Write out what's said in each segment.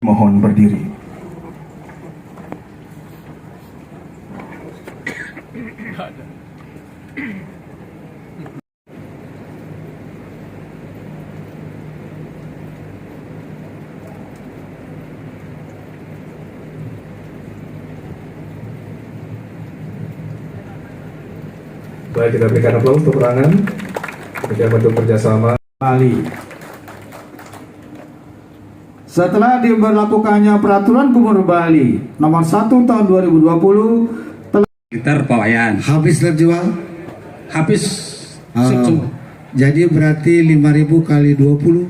Mohon berdiri. Baik, kita berikan aplaus untuk perangan. Demikian bentuk kerjasama Bali. Setelah diberlakukannya Peraturan Gubernur Bali Nomor 1 Tahun 2020 telah Gitar pawayan habis terjual. habis Jadi berarti 5.000 kali 20.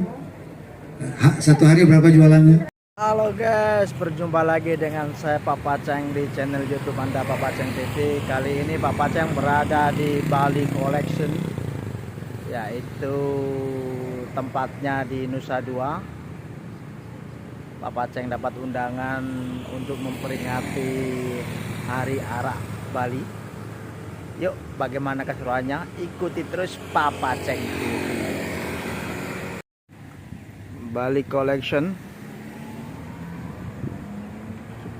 Satu hari berapa jualannya? Halo guys, berjumpa lagi dengan saya Pak Paceng di channel YouTube Anda Pak Paceng TV. Kali ini Pak Paceng berada di Bali Collection, yaitu tempatnya di Nusa Dua. Pak Paceng dapat undangan untuk memperingati Hari Arak Bali. Yuk, bagaimana keseruannya? Ikuti terus Pak Paceng TV. Bali Collection.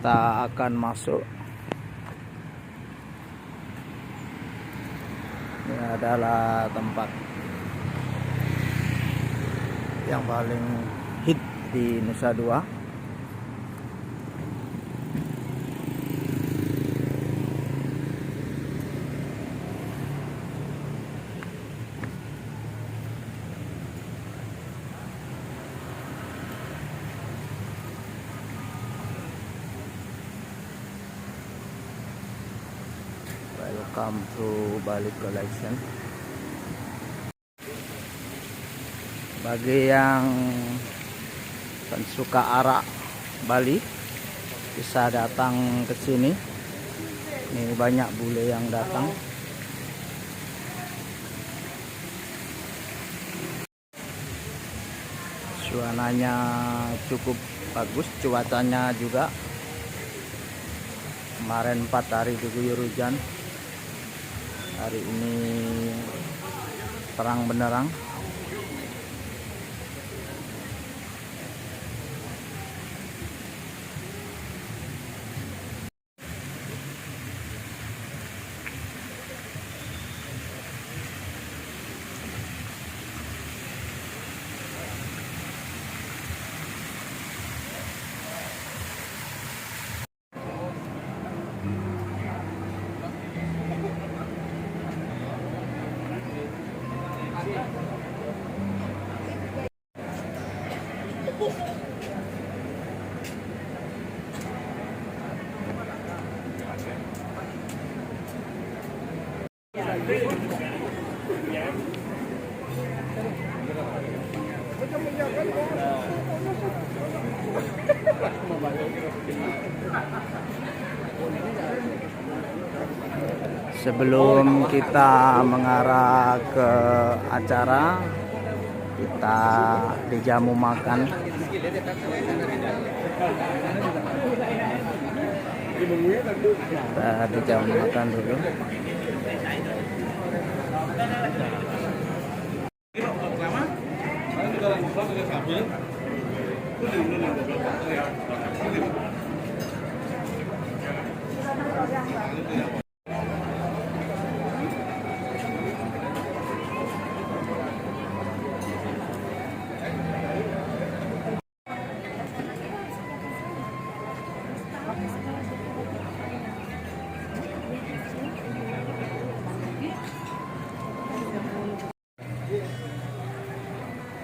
Kita akan masuk. Ini adalah tempat yang paling hit di Nusa Dua. Welcome to Bali Collection. Bagi yang suka arak Bali bisa datang ke sini. Ini banyak bule yang datang. Suasananya cukup bagus, cuacanya juga. Kemarin 4 hari diguyur hujan. Hari ini terang benderang. Sebelum kita mengarah ke acara, kita dijamu makan. Kita dijamu makan dulu.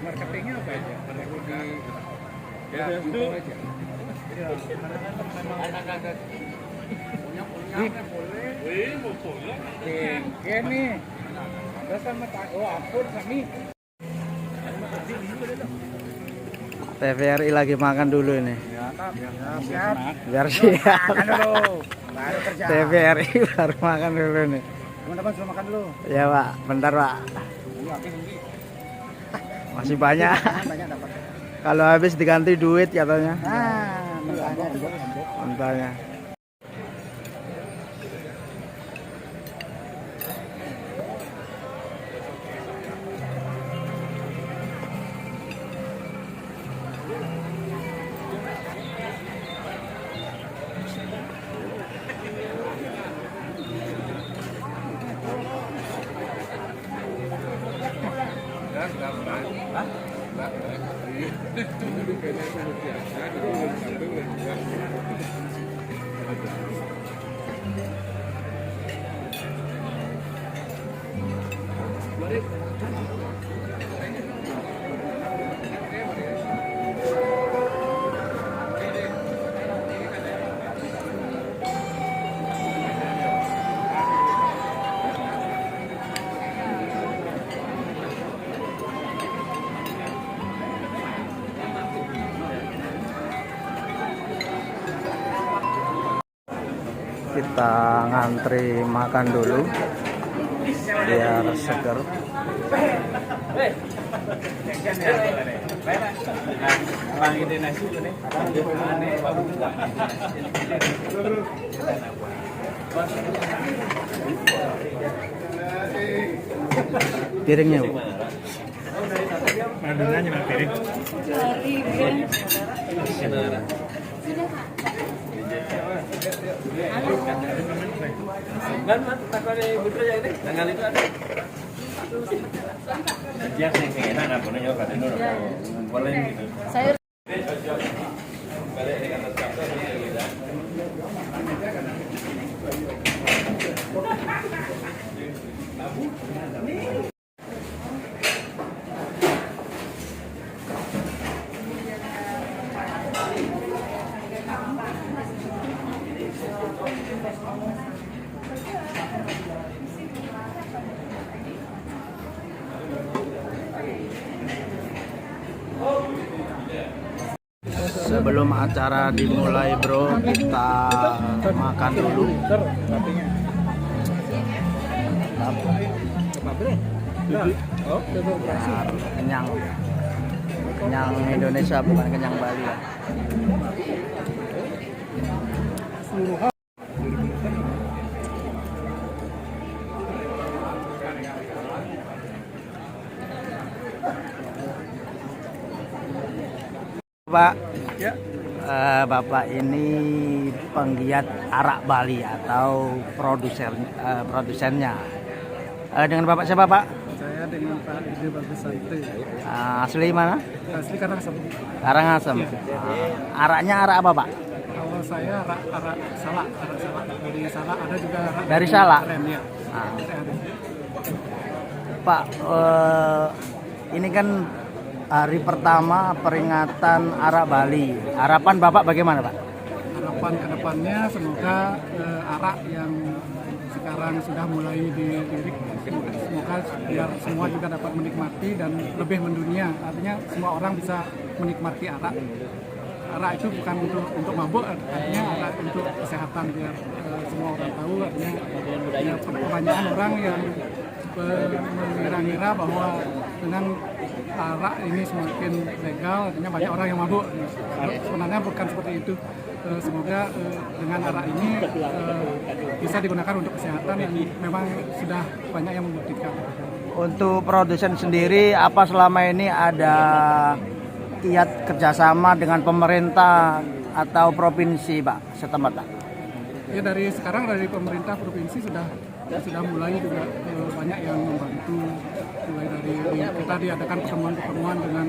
marketingnya apa aja? Ya, itu aja. Ya, memang agak-agak punya Ini. Terus sama oh ampun kami. TVRI lagi makan dulu ini. Siap. Biar siap. Makan dulu. Baru kerja. TVRI baru makan dulu nih. Teman-teman sudah makan dulu. Ya Pak, bentar Pak. Masih banyak. Banyak dapat. Kalau habis diganti duit katanya. Mentahnya juga. Mentahnya. Kita ngantri makan dulu biar seger. Piringnya Bu. Adonannya mana piring? Saya Sebelum acara dimulai bro, kita makan dulu. Biar kenyang. Kenyang Indonesia bukan kenyang Bali ya. Pak, Bapak ini penggiat arak Bali atau produsennya. Dengan Bapak siapa Pak? Saya dengan Pak Ide Bagus Santai. Asli mana? Asli Karangasem. Karangasem. Araknya arak apa Pak? Kalau saya arak salak dari salak, ada juga arak Dari salak? aren, ya. Pak, ini kan hari pertama peringatan arak Bali. Harapan Bapak bagaimana Pak? Harapan kedepannya semoga arak yang sekarang sudah mulai dilirik, semoga biar semua juga dapat menikmati dan lebih mendunia. Artinya semua orang bisa menikmati arak. Arak itu bukan untuk mabuk, artinya arak untuk kesehatan, biar semua orang tahu. Artinya ya, kebanyakan orang yang mengira-ngira bahwa dengan arak ini semakin legal, artinya banyak orang yang mabuk. Sebenarnya bukan seperti itu. Semoga dengan arak ini bisa digunakan untuk kesehatan yang memang sudah banyak yang membuktikan. Untuk produsen sendiri, apa selama ini ada kiat kerjasama dengan pemerintah atau provinsi Pak setempat Pak? Ya, dari sekarang dari pemerintah provinsi sudah mulai juga banyak yang membantu, mulai dari kita diadakan pertemuan dengan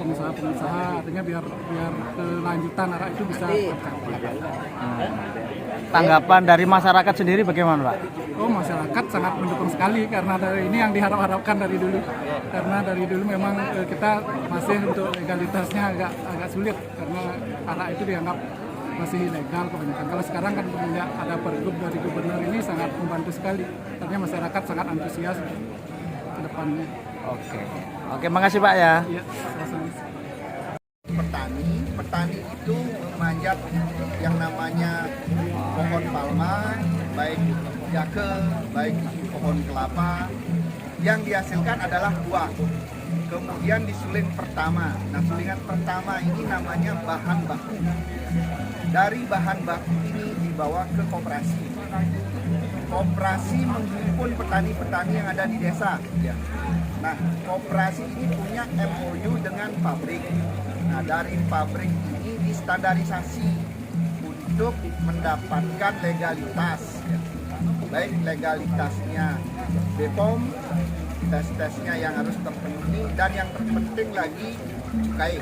pengusaha-pengusaha, artinya biar kelanjutan arak itu bisa tercapai. Tanggapan dari masyarakat sendiri bagaimana Pak? Oh, masyarakat sangat mendukung sekali karena dari ini yang diharapkan dari dulu. Karena dari dulu memang kita masih untuk legalitasnya agak sulit karena arak itu dianggap masih legal kebanyakan. Kalau sekarang kan semenjak ada pergub dari gubernur ini sangat membantu sekali. Artinya masyarakat sangat antusias ke depannya. Oke, makasih Pak ya. Iya, sama-sama. Petani itu memanjat yang namanya pohon palma, baik jake, baik pohon kelapa. Yang dihasilkan adalah buah. Kemudian disuling pertama. Nah, sulingan pertama ini namanya bahan baku. Dari bahan baku ini dibawa ke koperasi. Koperasi menghimpun petani-petani yang ada di desa. Nah, koperasi ini punya MOU dengan pabrik. Nah, dari pabrik ini distandarisasi untuk mendapatkan legalitas. Baik legalitasnya BPOM, tes-tesnya yang harus terpenuhi, dan yang terpenting lagi cukai.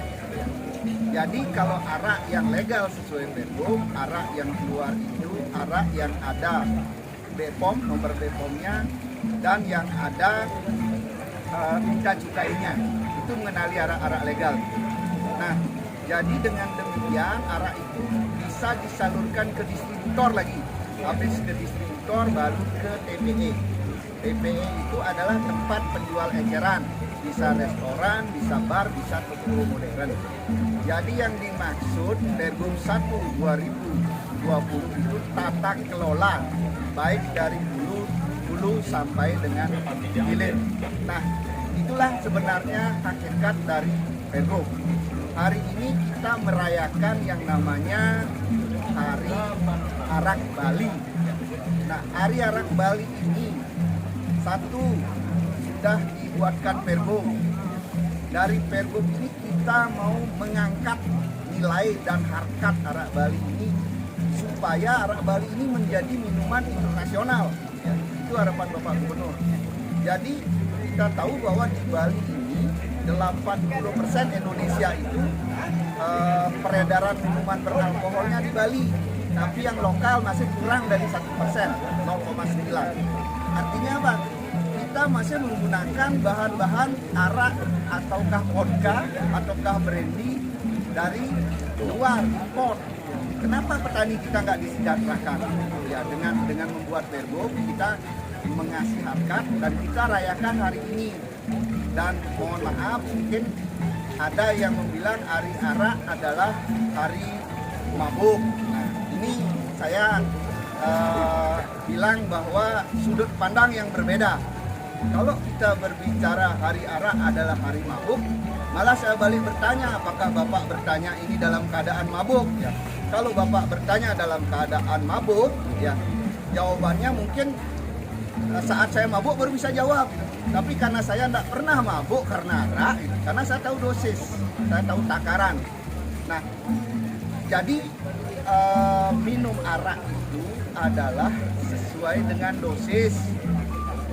Jadi kalau arak yang legal sesuai BPOM, arak yang keluar itu arak yang ada BPOM, nomor BPOM-nya, dan yang ada minta cukainya, itu mengenali arak-arak legal. Nah, jadi dengan demikian arak itu bisa disalurkan ke distributor lagi. Habis ke distributor baru ke TPE. TPE itu adalah tempat penjual eceran. Bisa restoran, bisa bar, bisa toko modern. Jadi yang dimaksud Pergub 1 2020 itu tata kelola, baik dari hulu sampai dengan hilir. Nah, itulah sebenarnya hakikat dari Pergub. Hari ini kita merayakan yang namanya Hari Arak Bali. Nah, Hari Arak Bali ini satu sudah dibuatkan Pergub. Dari Pergub ini kita mau mengangkat nilai dan harkat arak Bali ini supaya arak Bali ini menjadi minuman internasional. Ya, itu harapan Bapak Gubernur. Jadi kita tahu bahwa di Bali ini 80% Indonesia itu peredaran minuman beralkoholnya di Bali, tapi yang lokal masih kurang dari 1%, 0,9. Artinya apa? Kita masih menggunakan bahan-bahan arak ataukah vodka ataukah brandy dari luar impor. Kenapa petani kita nggak disejahterakan? Ya dengan membuat Pergub kita mengasih harkat dan kita rayakan hari ini. Dan mohon maaf, mungkin ada yang membilang hari arak adalah hari mabuk. Nah, ini saya bilang bahwa sudut pandang yang berbeda. Kalau kita berbicara hari arak adalah hari mabuk, malah saya balik bertanya, apakah Bapak bertanya ini dalam keadaan mabuk? Ya. Kalau Bapak bertanya dalam keadaan mabuk, ya jawabannya mungkin saat saya mabuk baru bisa jawab. Tapi karena saya tidak pernah mabuk karena arak, karena saya tahu dosis, saya tahu takaran. Nah, jadi minum arak itu adalah sesuai dengan dosis.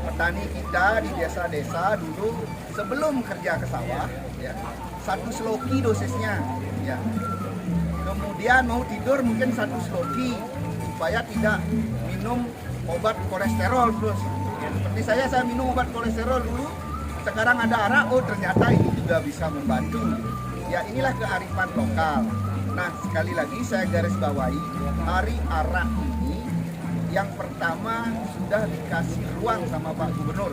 Petani kita di desa-desa dulu sebelum kerja ke sawah, ya, 1 sloki dosisnya, ya. Kemudian mau tidur mungkin 1 sloki supaya tidak minum obat kolesterol terus. Seperti saya minum obat kolesterol dulu, sekarang ada arak, oh ternyata ini juga bisa membantu. Ya, inilah kearifan lokal. Nah, sekali lagi saya garis bawahi, hari arak ini yang pertama sudah dikasih ruang sama Pak Gubernur,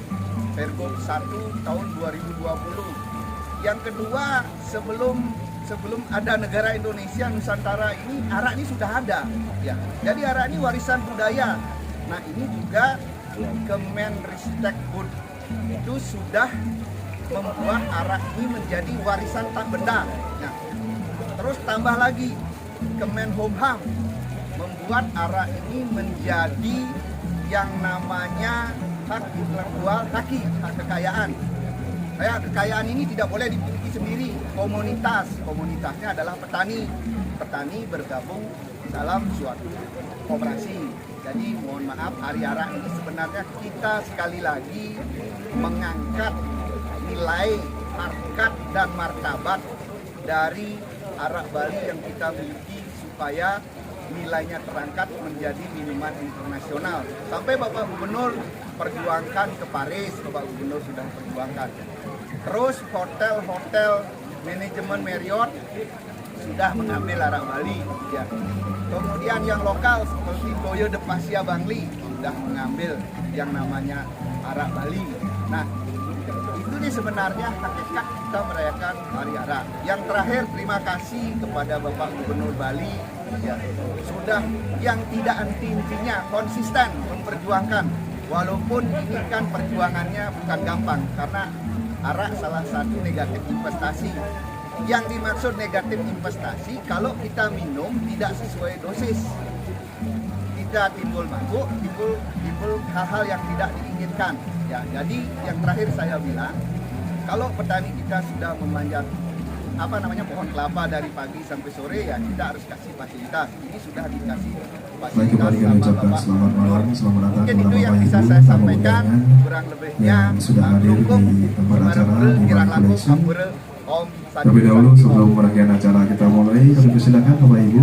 Pergub 1 tahun 2020. Yang kedua, sebelum ada negara Indonesia Nusantara ini, arak ini sudah ada. Ya, jadi arak ini warisan budaya. Nah, ini juga Kemenristekbud itu sudah membuat arak ini menjadi warisan tak benda. Nah, terus tambah lagi Kemenhumham membuat arak ini menjadi yang namanya hak intelektual, hak kekayaan. Kekayaan ini tidak boleh dimiliki sendiri, komunitasnya adalah petani bergabung dalam suatu koperasi. Jadi mohon maaf, hari arak ini sebenarnya kita sekali lagi mengangkat nilai, harkat dan martabat dari arak Bali yang kita miliki supaya nilainya terangkat menjadi minuman internasional. Sampai Bapak Gubernur perjuangkan ke Paris, Bapak Gubernur sudah perjuangkan. Terus hotel manajemen Marriott sudah mengambil arak Bali. Ya. Kemudian yang lokal seperti Toyo de Pasya Bangli sudah mengambil yang namanya arak Bali. Nah, itu nih sebenarnya hakikat kita merayakan Hari Arak. Yang terakhir, terima kasih kepada Bapak Gubernur Bali ya, sudah yang tidak henti-hentinya konsisten memperjuangkan. Walaupun ini kan perjuangannya bukan gampang karena arak salah satu negatif investasi. Yang dimaksud negatif investasi kalau kita minum tidak sesuai dosis. Kita timbul mabuk, timbul hal-hal yang tidak diinginkan. Ya, jadi yang terakhir saya bilang, kalau petani kita sudah memanjat pohon kelapa dari pagi sampai sore, ya kita harus kasih fasilitas. Ini sudah dikasih Baik, fasilitas kembali kami ucapkan selamat malam, selamat datang Mungkin kepada itu yang Bapak bisa Ibu saya tamu sampaikan. undangan Kurang lebihnya yang sudah hadir di tempat acara di Bali Collection. Terlebih dahulu sebelum rangkaian acara kita mulai, kami persilakan Bapak Ibu.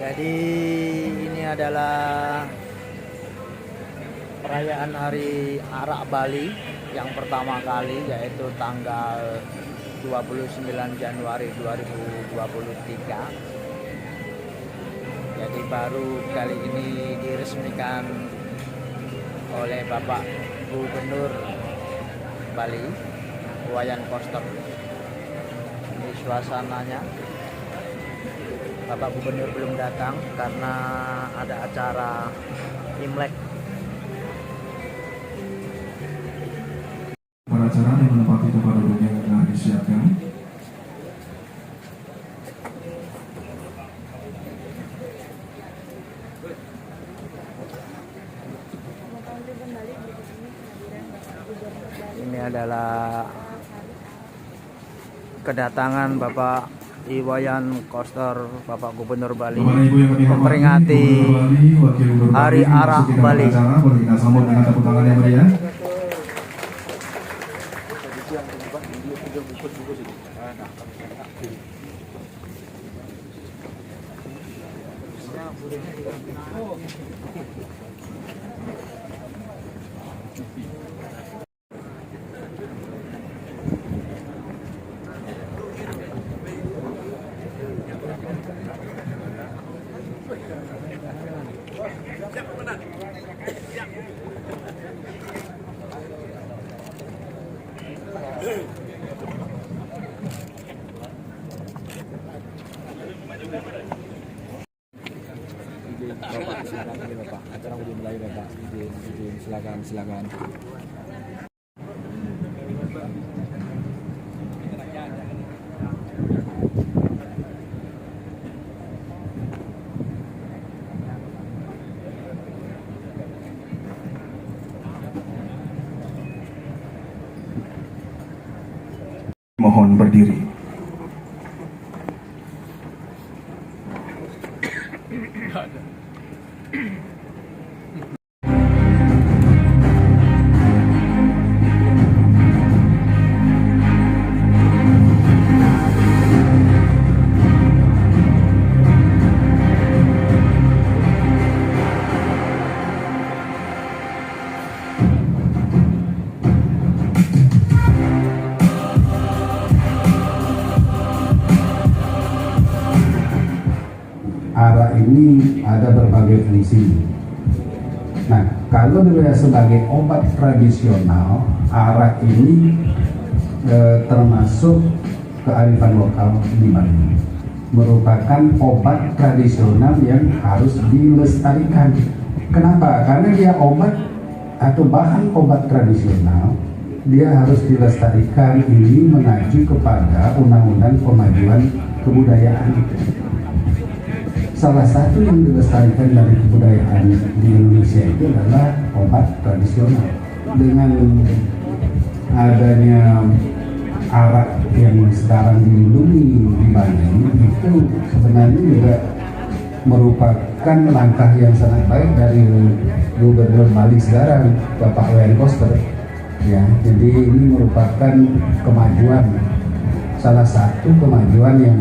Jadi ini adalah perayaan Hari Arak Bali yang pertama kali, yaitu tanggal 29 Januari 2023. Jadi baru kali ini diresmikan oleh Bapak Gubernur Bali, Wayan Koster. Ini suasananya. Bapak Gubernur belum datang karena ada acara Imlek. Para acara yang menempati tempat duduk yang telah disiapkan. Ini adalah kedatangan Bapak Iwayan Koster, Bapak Gubernur Bali, memperingati Hari Arak Bali. Kita sambut dengan tepuk tangan yang meriah. Bapak, silakan ini Bapak. Acara udah mulai Bapak. Izin, silakan. Mohon berdiri. Arak ini ada berbagai fungsi. Nah, kalau dilihat sebagai obat tradisional, arak ini termasuk kearifan lokal di Bali. Merupakan obat tradisional yang harus dilestarikan. Kenapa? Karena dia obat atau bahan obat tradisional, dia harus dilestarikan. Ini mengacu kepada Undang-Undang Pemajuan Kebudayaan. Salah satu yang dilestarikan dari kebudayaan di Indonesia itu adalah obat tradisional. Dengan adanya arak yang sekarang dilindungi di Bali, itu sebenarnya juga merupakan langkah yang sangat baik dari Gubernur Bali sekarang, Bapak Wayan Koster. Ya, jadi ini merupakan kemajuan, salah satu kemajuan yang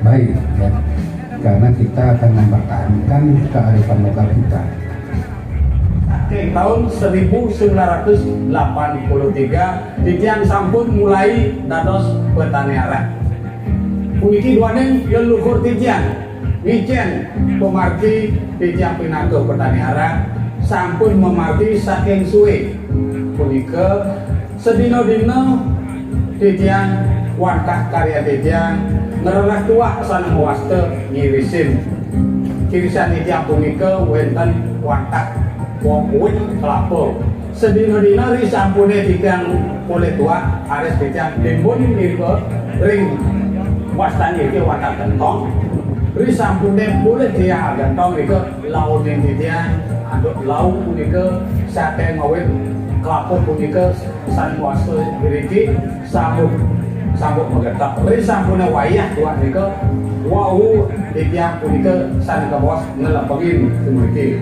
baik, ya. Karena kita akan mempertahankan kearifan lokal kita. Tahun 1983 titian sampun mulai dados petani arak. Puniki duaning yang luhur titian, wijen pemarti titian pinaka petani arak sampun memarti saking suwe. Punika sedino-dino titian wantah karya titian ngerenah tua sana mewaste ngirisin kirisan titian punika wenten wantah wong wit kelapa sedino-dino ri sampune tigang oleh tua ares titian timbun mirko ring wastani iki wantah gentong ri sampune boleh dia gentong mirko launin titian aduk lau punika sate ngawit kelapa punika san waste ngriki sambut mengetak. Ri sampune wayah tua nika wau titiang punika san kabos ngelepengin mriki.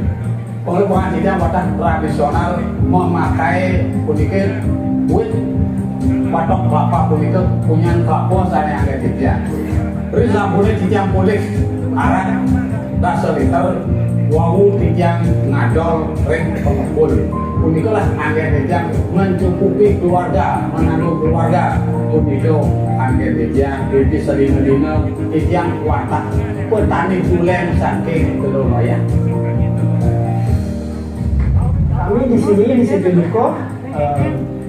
Pengelolaan titiang watah tradisional memakai punika wit patok kelapa punika punya kelapa sane angge titiang. Ri sampune titiang pulik arak dasar liter wau titiang ngadol ring pengepul. Punika lah angge titiang mencukupi keluarga, menanggung keluarga. Punika angge titiang iki sedina-dina titiang watah petani tulen saking Teluk Wayah. Kami di sini di Situ Duko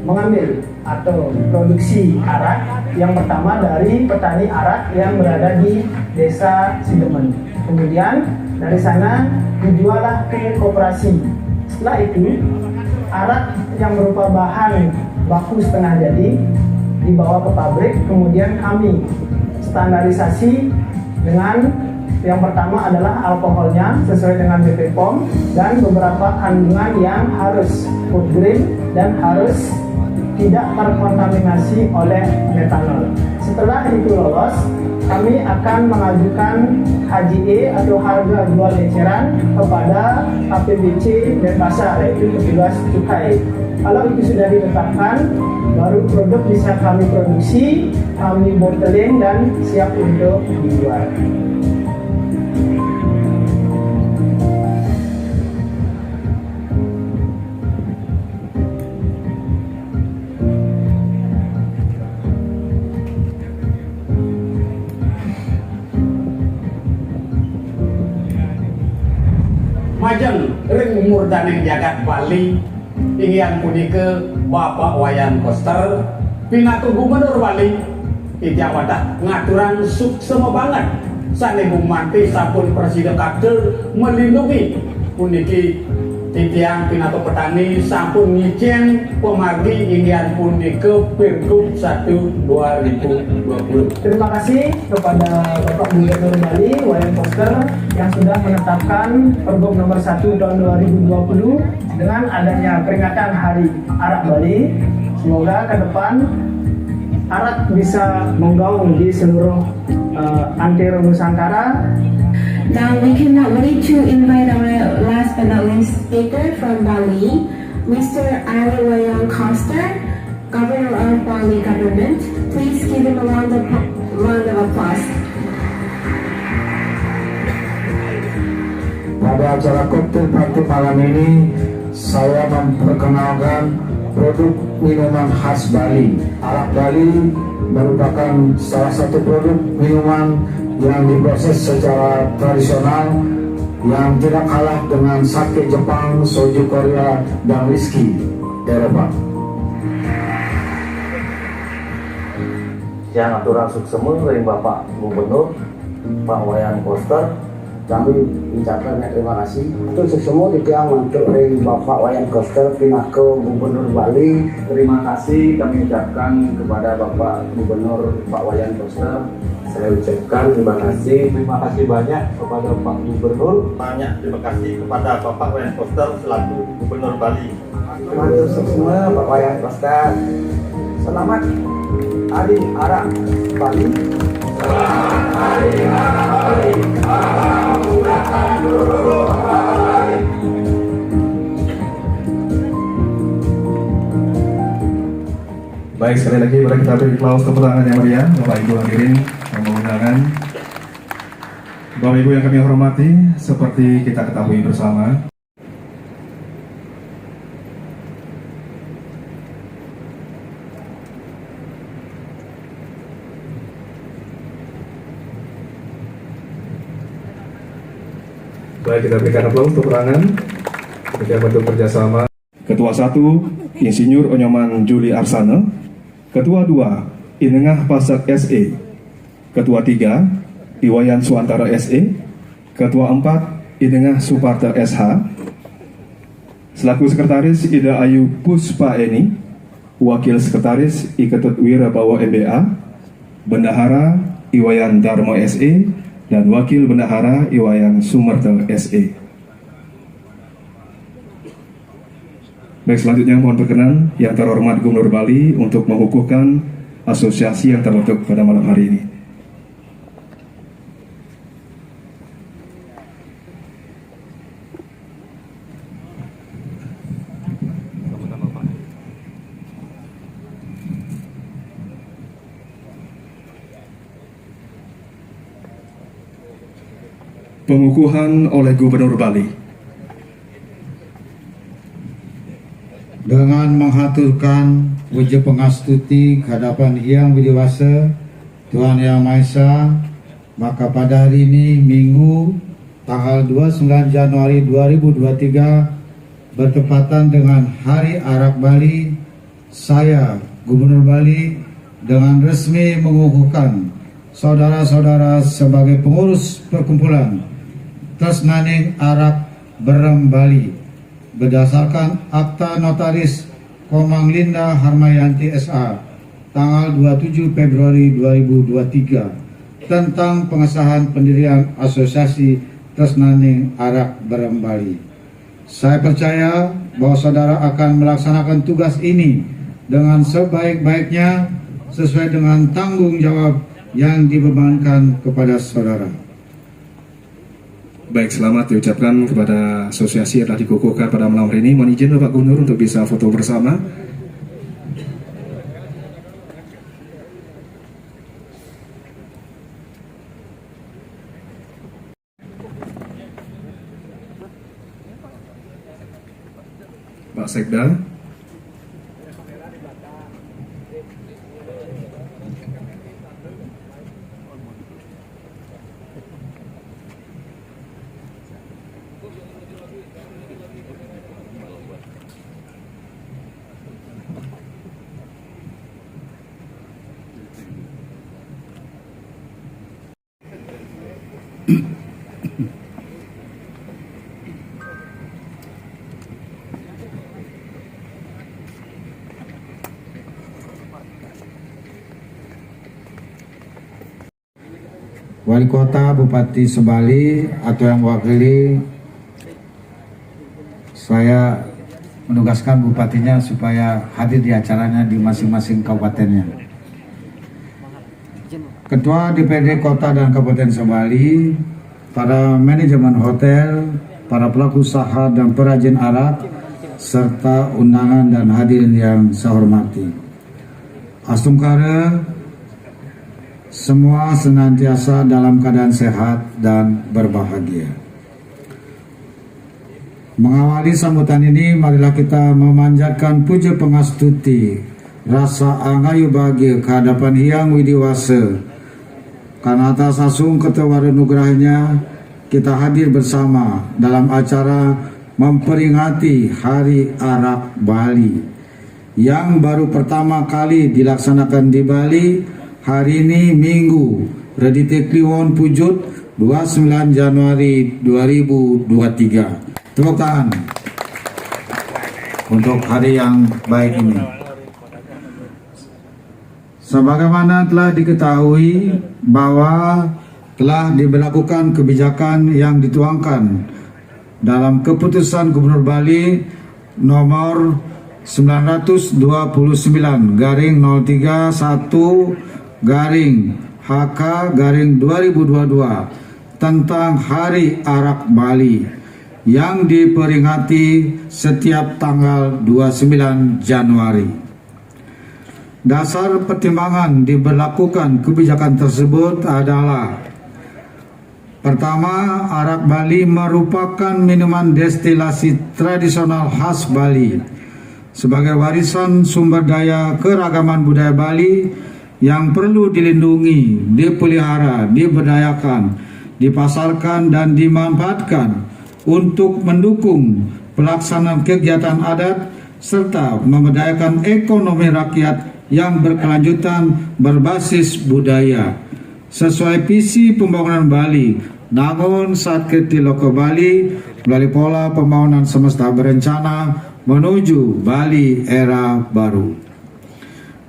mengambil atau produksi arak yang pertama dari petani arak yang berada di Desa Sidemen. Kemudian dari sana dijuallah ke koperasi. Setelah itu arak yang berupa bahan baku setengah jadi dibawa ke pabrik, kemudian kami standarisasi dengan yang pertama adalah alkoholnya sesuai dengan BP POM dan beberapa kandungan yang harus food grade dan harus tidak terkontaminasi oleh metanol. Setelah itu lolos, kami akan mengajukan HJE atau harga jual eceran kepada KPBC Denpasar, yaitu petugas cukai. Kalau itu sudah ditetapkan, baru produk bisa kami produksi, kami bottling dan siap untuk dijual. Majeng ring murdaning jagat Bali ingin punika Bapak Wayan Koster pinaku Gubernur Bali titiang watah ngaturan suksema banget sane bumanti sampun presiden kakil melindungi puniki titiang pinaku petani sampun ngicen pemargi ingin punika Pilgub 1 2020. Terima kasih kepada Bapak Gubernur Bali Wayan Koster yang sudah menetapkan Pergub nomor 1 tahun 2020 dengan adanya peringatan Hari Arak Bali. Semoga ke depan Arak bisa menggaung di seluruh antero Nusantara. Now we cannot wait to invite our last but not least speaker from Bali, Mr. Ari Wayang Koster, Governor of Bali Government. Please give him a round of applause. Pada acara cocktail party malam ini, saya memperkenalkan produk minuman khas Bali. Arak Bali merupakan salah satu produk minuman yang diproses secara tradisional yang tidak kalah dengan sake Jepang, soju Korea, dan whisky Eropa. Yang aturang suksemu dari Bapak Gubernur Pak Wayan Koster, kami ucapkan terima kasih. Untuk semua tiang untuk dari Bapak Wayan Koster Pinako Gubernur Bali. Terima kasih kami ucapkan kepada Bapak Gubernur Pak Wayan Koster. Saya ucapkan terima kasih banyak kepada Pak Gubernur. Banyak terima kasih kepada Bapak Wayan Koster selaku Gubernur Bali. Untuk semua Pak Wayan Koster. Selamat Hari Arak Bali. Selamat Hari Arak Bali. Menggunakan seluruh Bali. Baik, sekali lagi mari kita beri aplaus tepuk tangan yang meriah Bapak Ibu hadirin yang mengundangkan. Bapak Ibu yang kami hormati, seperti kita ketahui bersama, baik, kita berikan aplaus tepuk tangan untuk bentuk kerjasama. Ketua 1 Insinyur Onyoman Juli Arsana, Ketua 2 Inengah Pasak SE, Ketua 3 Iwayan Suantara SE, Ketua 4 Inengah Suparta SH, selaku Sekretaris Ida Ayu Puspa Eni, Wakil Sekretaris Iketut Wirabawa MBA, Bendahara Iwayan Darmo SE, dan Wakil Bendahara Iwayan Sumerta SE. Baik, selanjutnya mohon berkenan Yang Terhormat Gubernur Bali untuk mengukuhkan asosiasi yang terbentuk pada malam hari ini. Pengukuhan oleh Gubernur Bali. Dengan menghaturkan puji pengastuti kehadapan Yang Widiwasa Tuhan Yang Maha Esa, maka pada hari ini Minggu tanggal 29 Januari 2023 bertepatan dengan Hari Arak Bali, saya Gubernur Bali dengan resmi mengukuhkan saudara-saudara sebagai pengurus perkumpulan Tresnaning Arak Berem Bali berdasarkan Akta Notaris Komang Linda Harmayanti SA tanggal 27 Februari 2023 tentang pengesahan pendirian Asosiasi Tresnaning Arak Berem Bali. Saya percaya bahwa saudara akan melaksanakan tugas ini dengan sebaik-baiknya sesuai dengan tanggung jawab yang dibebankan kepada saudara. Baik, selamat diucapkan kepada asosiasi yang telah dikukuhkan pada malam hari ini. Mohon izin Bapak Gubernur untuk bisa foto bersama. Pak Sekda. Wali Kota, Bupati Sebali atau yang mewakili, saya menugaskan bupatinya supaya hadir di acaranya di masing-masing kabupatennya. Ketua DPRD Kota dan Kabupaten Sabali, para manajemen hotel, para pelaku usaha dan perajin arak, serta undangan dan hadirin yang saya hormati. Astungkara, semua senantiasa dalam keadaan sehat dan berbahagia. Mengawali sambutan ini, marilah kita memanjatkan puja pengastuti, rasa angayu bahagia kehadapan Hyang Widiwasa. Karena atas asung ketewara nugerahnya, kita hadir bersama dalam acara memperingati Hari Arak Bali yang baru pertama kali dilaksanakan di Bali hari ini Minggu Redite Kliwon Pujut 29 Januari 2023. Tepuk tangan untuk hari yang baik ini. Sebagaimana telah diketahui bahwa telah diberlakukan kebijakan yang dituangkan dalam keputusan Gubernur Bali nomor 931/HK/2022 tentang Hari Arak Bali yang diperingati setiap tanggal 29 Januari. Dasar pertimbangan diberlakukan kebijakan tersebut adalah: pertama, arak Bali merupakan minuman destilasi tradisional khas Bali sebagai warisan sumber daya keragaman budaya Bali yang perlu dilindungi, dipelihara, diberdayakan, dipasarkan, dan dimanfaatkan untuk mendukung pelaksanaan kegiatan adat serta memberdayakan ekonomi rakyat yang berkelanjutan berbasis budaya sesuai visi pembangunan Bali namun saat Ketiloko Bali melalui pola pembangunan semesta berencana menuju Bali era baru.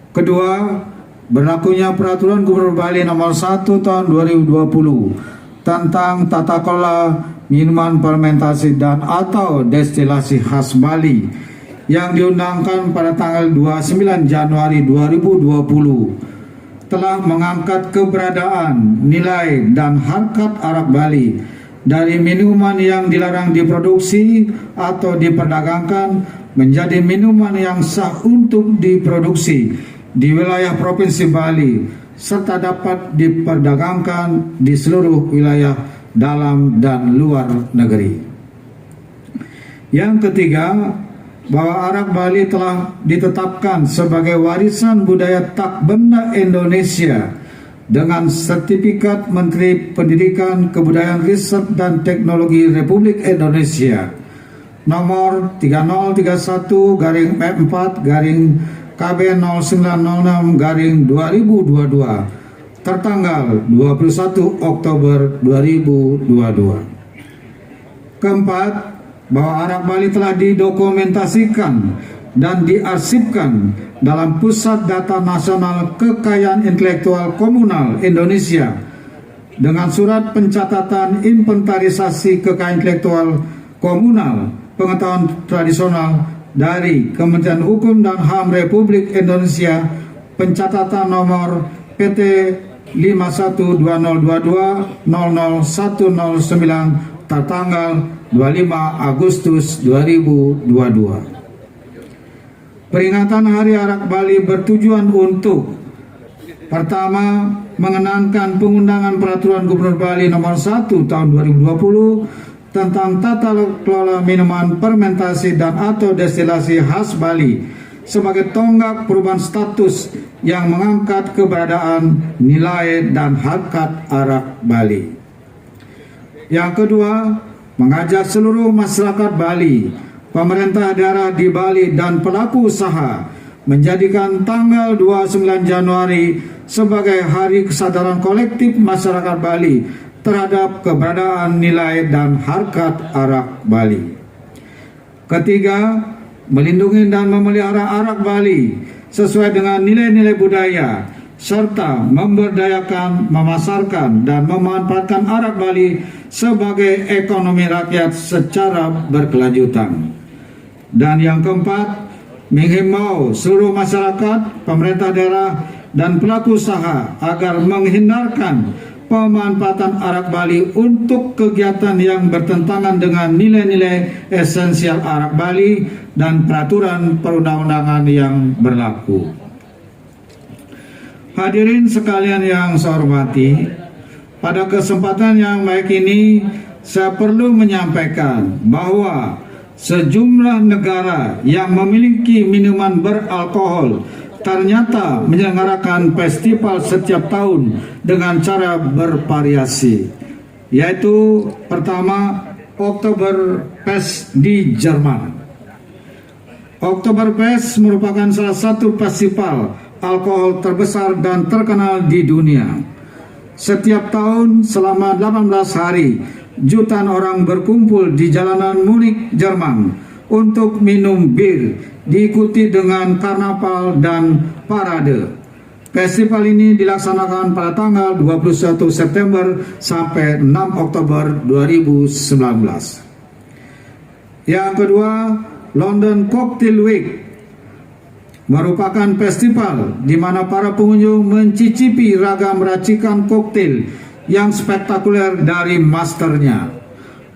Kedua, berlakunya peraturan Gubernur Bali nomor 1 tahun 2020 tentang tata kelola minuman fermentasi dan atau destilasi khas Bali yang diundangkan pada tanggal 29 Januari 2020 telah mengangkat keberadaan, nilai, dan harkat arak Bali dari minuman yang dilarang diproduksi atau diperdagangkan menjadi minuman yang sah untuk diproduksi di wilayah Provinsi Bali serta dapat diperdagangkan di seluruh wilayah dalam dan luar negeri. Yang ketiga, bahwa arak Bali telah ditetapkan sebagai warisan budaya tak benda Indonesia dengan sertifikat Menteri Pendidikan, Kebudayaan, Riset, dan Teknologi Republik Indonesia nomor 3014-KB0906-2022 tertanggal 21 Oktober 2022. Keempat, bahwa arak Bali telah didokumentasikan dan diarsipkan dalam Pusat Data Nasional Kekayaan Intelektual Komunal Indonesia dengan surat pencatatan inventarisasi kekayaan intelektual komunal pengetahuan tradisional dari Kementerian Hukum dan HAM Republik Indonesia pencatatan nomor PT 512022-00109 tertanggal 25 Agustus 2022. Peringatan Hari Arak Bali bertujuan untuk: pertama, mengenangkan pengundangan Peraturan Gubernur Bali nomor 1 tahun 2020 tentang tata kelola minuman fermentasi dan atau destilasi khas Bali sebagai tonggak perubahan status yang mengangkat keberadaan, nilai, dan harkat arak Bali. Yang kedua, mengajak seluruh masyarakat Bali, pemerintah daerah di Bali, dan pelaku usaha menjadikan tanggal 29 Januari sebagai hari kesadaran kolektif masyarakat Bali terhadap keberadaan, nilai, dan harkat arak Bali. Ketiga, melindungi dan memelihara arak Bali sesuai dengan nilai-nilai budaya serta memberdayakan, memasarkan, dan memanfaatkan arak Bali sebagai ekonomi rakyat secara berkelanjutan. Dan yang keempat, menghimbau seluruh masyarakat, pemerintah daerah, dan pelaku usaha agar menghindarkan pemanfaatan arak Bali untuk kegiatan yang bertentangan dengan nilai-nilai esensial arak Bali dan peraturan perundang-undangan yang berlaku. Hadirin sekalian yang saya hormati, pada kesempatan yang baik ini saya perlu menyampaikan bahwa sejumlah negara yang memiliki minuman beralkohol ternyata menyelenggarakan festival setiap tahun dengan cara bervariasi, yaitu pertama Oktoberfest di Jerman. Oktoberfest merupakan salah satu festival alkohol terbesar dan terkenal di dunia. Setiap tahun selama 18 hari, jutaan orang berkumpul di jalanan Munich, Jerman untuk minum bir, diikuti dengan karnaval dan parade. Festival ini dilaksanakan pada tanggal 21 September sampai 6 Oktober 2019. Yang kedua, London Cocktail Week merupakan festival di mana para pengunjung mencicipi ragam racikan koktail yang spektakuler dari masternya.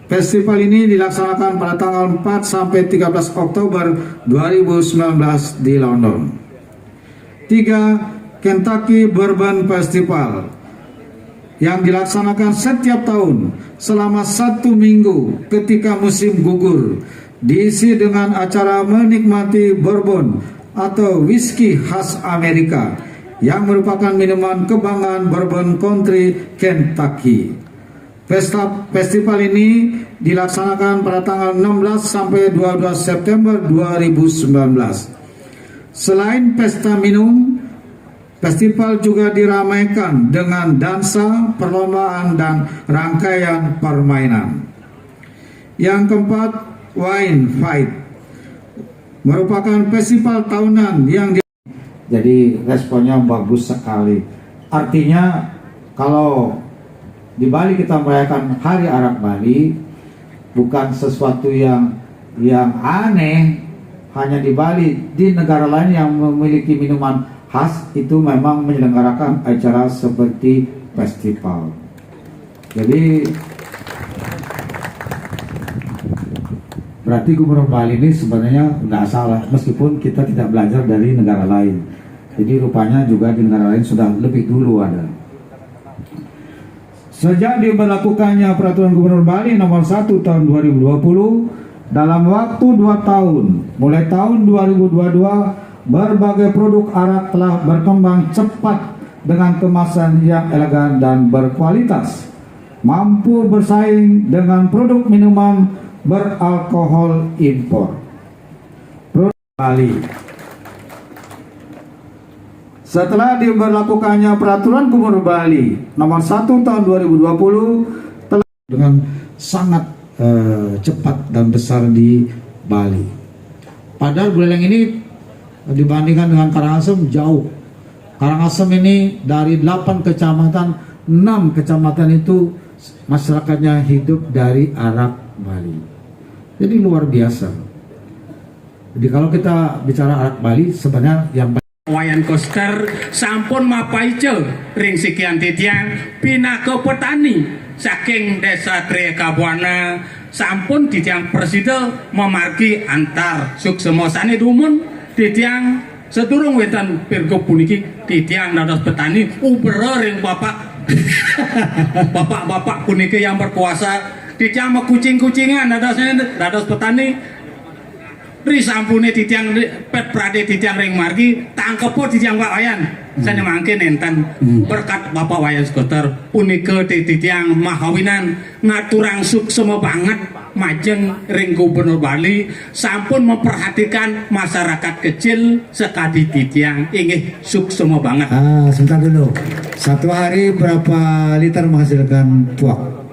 Festival ini dilaksanakan pada tanggal 4 sampai 13 Oktober 2019 di London. 3. Kentucky Bourbon Festival yang dilaksanakan setiap tahun selama 1 minggu ketika musim gugur, diisi dengan acara menikmati bourbon atau whisky khas Amerika yang merupakan minuman kebanggaan Bourbon Country, Kentucky. Festival ini dilaksanakan pada tanggal 16 sampai 22 September 2019. Selain pesta minum, festival juga diramaikan dengan dansa, perlombaan, dan rangkaian permainan. Yang keempat, Wine Fight merupakan festival tahunan yang jadi responnya bagus sekali. Artinya kalau di Bali kita merayakan Hari Arak Bali, bukan sesuatu yang aneh hanya di Bali. Di negara lain yang memiliki minuman khas itu memang menyelenggarakan acara seperti festival. Jadi berarti Gubernur Bali ini sebenarnya nggak salah, meskipun kita tidak belajar dari negara lain. Jadi rupanya juga di negara lain sudah lebih dulu ada. Sejak diberlakukannya Peraturan Gubernur Bali Nomor 1 Tahun 2020, dalam waktu 2 tahun, mulai tahun 2022, berbagai produk arak telah berkembang cepat dengan kemasan yang elegan dan berkualitas, mampu bersaing dengan produk minuman beralkohol impor. Produk Bali. Setelah diberlakukannya Peraturan Gubernur Bali Nomor 1 Tahun 2020 telah dengan sangat cepat dan besar di Bali. Padahal Buleleng ini dibandingkan dengan Karangasem jauh. Karangasem ini dari 8 kecamatan, 6 kecamatan itu masyarakatnya hidup dari arak Bali. Jadi luar biasa. Jadi kalau kita bicara arak Bali, sebenarnya yang Wayan Koster sampun mapaice ring sekian titiang pinaka petani saking desa Trekabuana, sampun titiang presida memargi antar suksemosane dumun titiang sedurung wetan pirgo puniki titiang dados petani ubera ring bapak bapak-bapak puniki yang berkuasa titiang kucing-kucingan dados petani. Ri sampune titiang pet prade titiang ring margi tangkepo titiang Pak Wayan saya mangke nenten berkat Bapak Wayan Skoter punika titiang mahawinan ngaturang suksema banget majeng ring Gubernur Bali sampun memperhatikan masyarakat kecil sekadi titiang inggih suksema banget. Sebentar dulu, satu hari berapa liter menghasilkan tuak?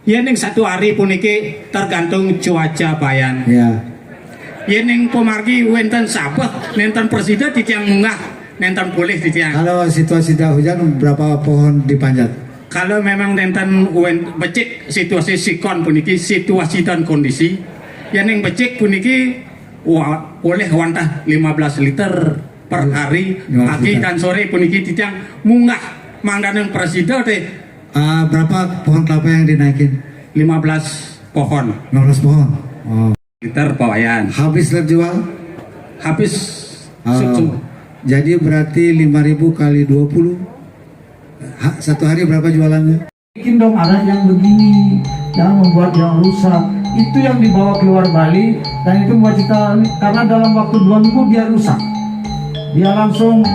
Ya ning satu hari puniki tergantung cuaca Bayan. Ya. Yening pemargi wenten sabah nenten presida titiang munggah nenten boleh titiang. Kalau situasi dah hujan berapa pohon dipanjat? Kalau memang nenten becik situasi sikon puniki situasi dan kondisi yening becik puniki boleh wantah 15 liter per hari pagi dan sore puniki titiang munggah mangdaning presiden teh. Berapa pohon kelapa yang dinaikin? 15 pohon. 15 pohon. Oh. Liter pawayan. Habis terjual? Habis. Jadi berarti 5.000 kali 20. Satu hari berapa jualannya? Bikin dong arah yang begini, jangan membuat yang rusak. Itu yang dibawa keluar Bali dan itu membuat kita, karena dalam waktu 2 minggu dia rusak, dia langsung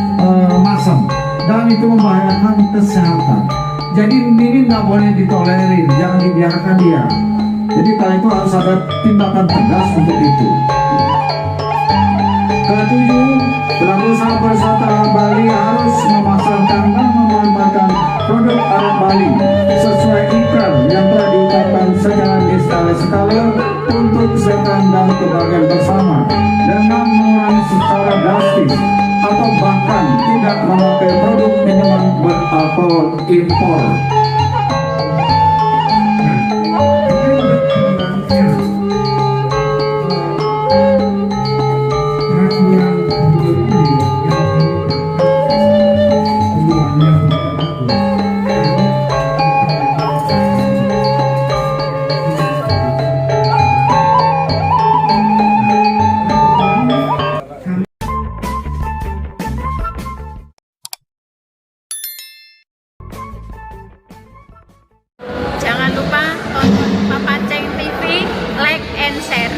masam dan itu membahayakan kesehatan. Jadi ini nggak boleh ditolerir, jangan dibiarkan dia. Jadi kali itu harus ada tindakan tegas untuk itu. Ketujuh, pelaku usaha pariwisata Bali harus memasarkan dan memanfaatkan produk adat Bali sesuai ikrar yang telah diucapkan secara skala untuk kesejahteraan dan kebahagiaan bersama dengan mengurangi secara drastis atau bahkan tidak memakai produk minuman beralkohol impor. Jangan lupa tonton Papa Ceng TV, like and share.